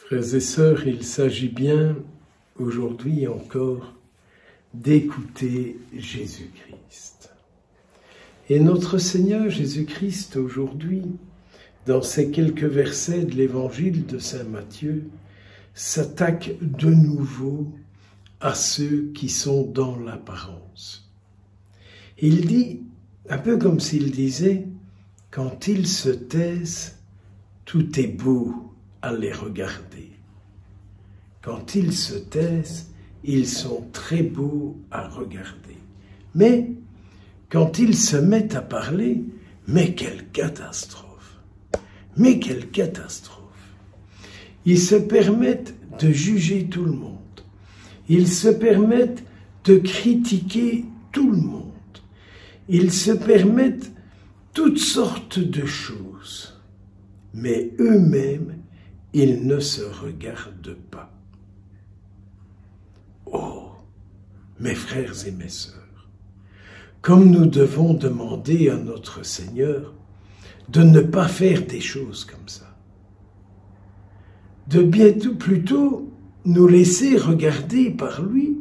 Frères et sœurs, il s'agit bien, aujourd'hui encore, d'écouter Jésus-Christ. Et notre Seigneur Jésus-Christ, aujourd'hui, dans ces quelques versets de l'Évangile de saint Matthieu, s'attaque de nouveau à ceux qui sont dans l'apparence. Il dit, un peu comme s'il disait, quand ils se taisent, tout est beau à les regarder. Quand ils se taisent, ils sont très beaux à regarder. Mais quand ils se mettent à parler, mais quelle catastrophe! Mais quelle catastrophe! Ils se permettent de juger tout le monde. Ils se permettent de critiquer tout le monde. Ils se permettent toutes sortes de choses. Mais eux-mêmes, ils ne se regardent pas. Oh, mes frères et mes sœurs, comme nous devons demander à notre Seigneur de ne pas faire des choses comme ça. De plutôt nous laisser regarder par lui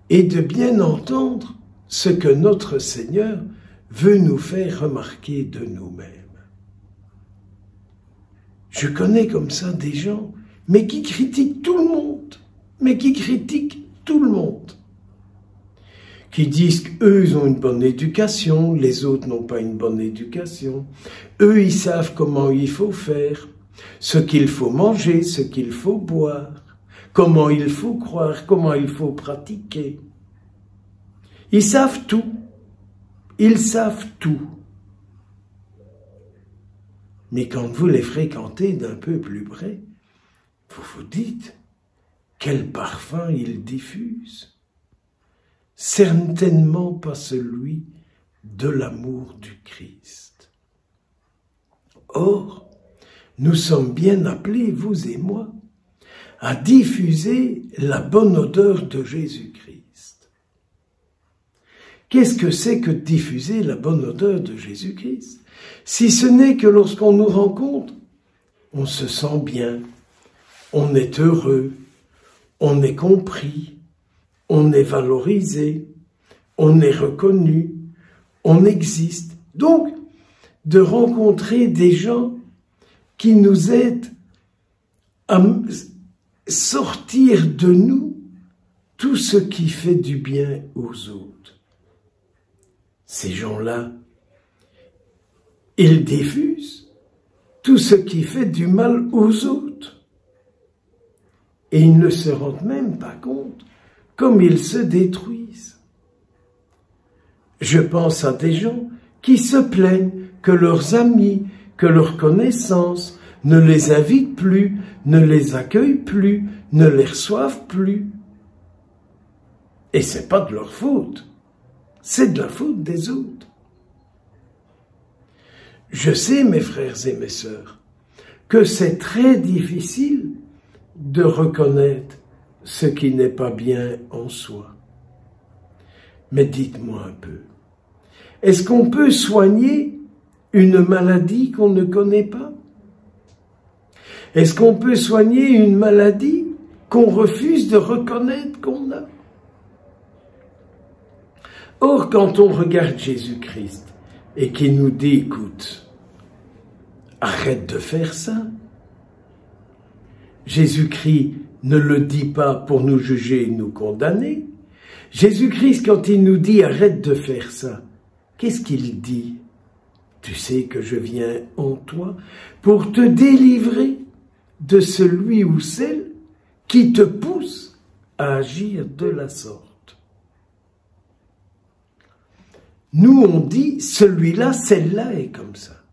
et de bien entendre ce que notre Seigneur veut nous faire remarquer de nous-mêmes. Je connais comme ça des gens, mais qui critiquent tout le monde, qui disent qu'eux, ils ont une bonne éducation, les autres n'ont pas une bonne éducation, eux, ils savent comment il faut faire, ce qu'il faut manger, ce qu'il faut boire, comment il faut croire, comment il faut pratiquer. Ils savent tout. Ils savent tout. Mais quand vous les fréquentez d'un peu plus près, vous vous dites, quel parfum ils diffusent. Certainement pas celui de l'amour du Christ. Or, nous sommes bien appelés, vous et moi, à diffuser la bonne odeur de Jésus-Christ. Qu'est-ce que c'est que diffuser la bonne odeur de Jésus-Christ? Si ce n'est que lorsqu'on nous rencontre, on se sent bien, on est heureux, on est compris, on est valorisé, on est reconnu, on existe. Donc, de rencontrer des gens qui nous aident à sortir de nous tout ce qui fait du bien aux autres. Ces gens-là, ils diffusent tout ce qui fait du mal aux autres. Et ils ne se rendent même pas compte comme ils se détruisent. Je pense à des gens qui se plaignent que leurs amis, que leurs connaissances ne les invitent plus, ne les accueillent plus, ne les reçoivent plus. Et c'est pas de leur faute, c'est de la faute des autres. Je sais, mes frères et mes sœurs, que c'est très difficile de reconnaître ce qui n'est pas bien en soi. Mais dites-moi un peu, est-ce qu'on peut soigner une maladie qu'on ne connaît pas? Est-ce qu'on peut soigner une maladie qu'on refuse de reconnaître qu'on a? Or, quand on regarde Jésus-Christ et qu'il nous dit, écoute, arrête de faire ça. Jésus-Christ ne le dit pas pour nous juger et nous condamner. Jésus-Christ, quand il nous dit, arrête de faire ça, qu'est-ce qu'il dit? Tu sais que je viens en toi pour te délivrer de celui ou celle qui te pousse à agir de la sorte. Nous, on dit, celui-là, celle-là est comme ça.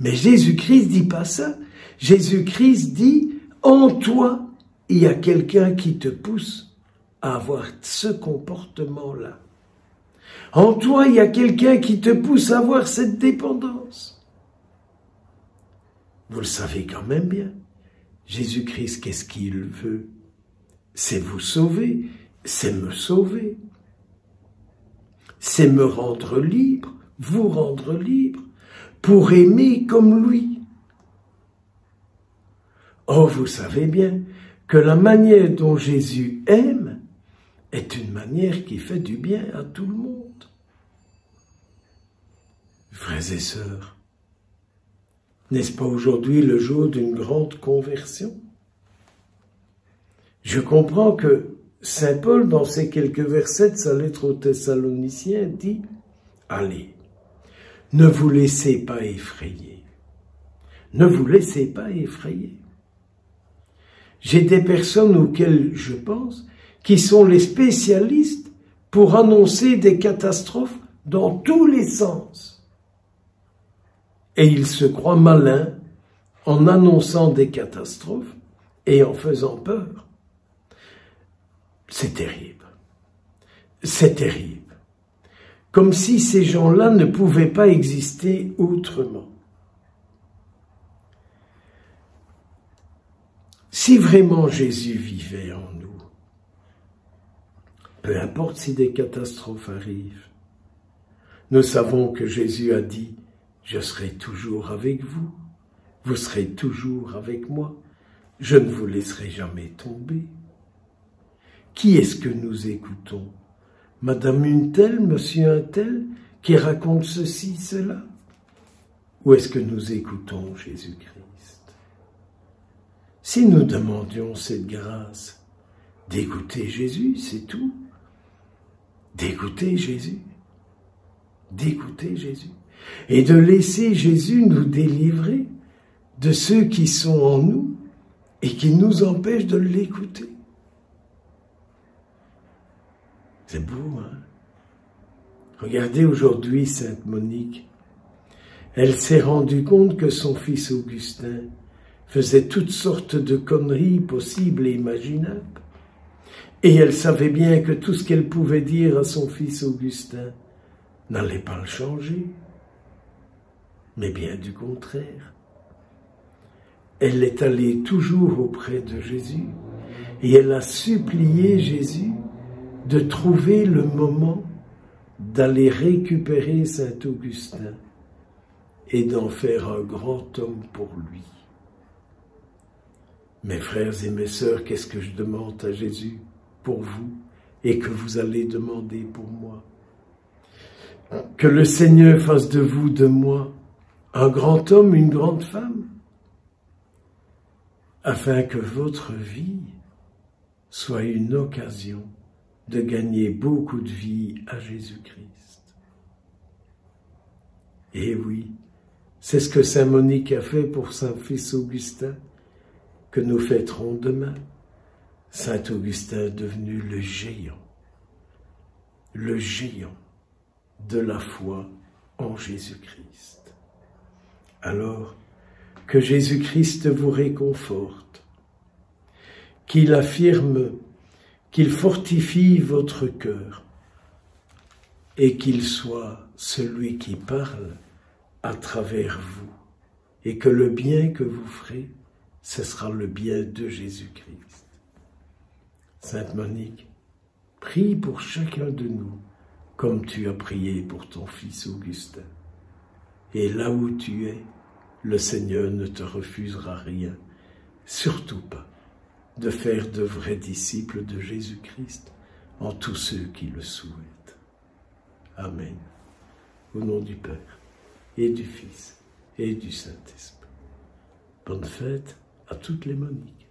Mais Jésus-Christ dit pas ça. Jésus-Christ dit, en toi, il y a quelqu'un qui te pousse à avoir ce comportement-là. En toi, il y a quelqu'un qui te pousse à avoir cette dépendance. Vous le savez quand même bien. Jésus-Christ, qu'est-ce qu'il veut? C'est vous sauver, c'est me sauver. C'est me rendre libre, vous rendre libre, pour aimer comme lui. Oh, vous savez bien que la manière dont Jésus aime est une manière qui fait du bien à tout le monde. Frères et sœurs, n'est-ce pas aujourd'hui le jour d'une grande conversion? Je comprends que Saint Paul, dans ces quelques versets de sa lettre aux Thessaloniciens, dit « Allez, ne vous laissez pas effrayer. Ne vous laissez pas effrayer. » J'ai des personnes auxquelles je pense qui sont les spécialistes pour annoncer des catastrophes dans tous les sens. Et ils se croient malins en annonçant des catastrophes et en faisant peur. C'est terrible. C'est terrible. Comme si ces gens-là ne pouvaient pas exister autrement. Si vraiment Jésus vivait en nous, peu importe si des catastrophes arrivent, nous savons que Jésus a dit « Je serai toujours avec vous, vous serez toujours avec moi, je ne vous laisserai jamais tomber. » Qui est-ce que nous écoutons? Madame une telle, monsieur un tel, qui raconte ceci, cela? Ou est-ce que nous écoutons Jésus-Christ? Si nous demandions cette grâce d'écouter Jésus, c'est tout. D'écouter Jésus. D'écouter Jésus. Et de laisser Jésus nous délivrer de ceux qui sont en nous et qui nous empêchent de l'écouter. C'est beau, hein? Regardez aujourd'hui Sainte Monique. Elle s'est rendue compte que son fils Augustin faisait toutes sortes de conneries possibles et imaginables. Et elle savait bien que tout ce qu'elle pouvait dire à son fils Augustin n'allait pas le changer, mais bien du contraire. Elle est allée toujours auprès de Jésus et elle a supplié Jésus de trouver le moment d'aller récupérer Saint Augustin et d'en faire un grand homme pour lui. Mes frères et mes sœurs, qu'est-ce que je demande à Jésus pour vous et que vous allez demander pour moi? Que le Seigneur fasse de vous, de moi, un grand homme, une grande femme, afin que votre vie soit une occasion de gagner beaucoup de vie à Jésus-Christ. Et oui, c'est ce que Saint Monique a fait pour Saint fils Augustin, que nous fêterons demain. Saint Augustin est devenu le géant de la foi en Jésus-Christ. Alors, que Jésus-Christ vous réconforte, qu'il affirme, qu'il fortifie votre cœur et qu'il soit celui qui parle à travers vous et que le bien que vous ferez, ce sera le bien de Jésus-Christ. Sainte Monique, prie pour chacun de nous comme tu as prié pour ton fils Augustin. Et là où tu es, le Seigneur ne te refusera rien, surtout pas de faire de vrais disciples de Jésus-Christ en tous ceux qui le souhaitent. Amen. Au nom du Père, et du Fils, et du Saint-Esprit. Bonne fête à toutes les Moniques.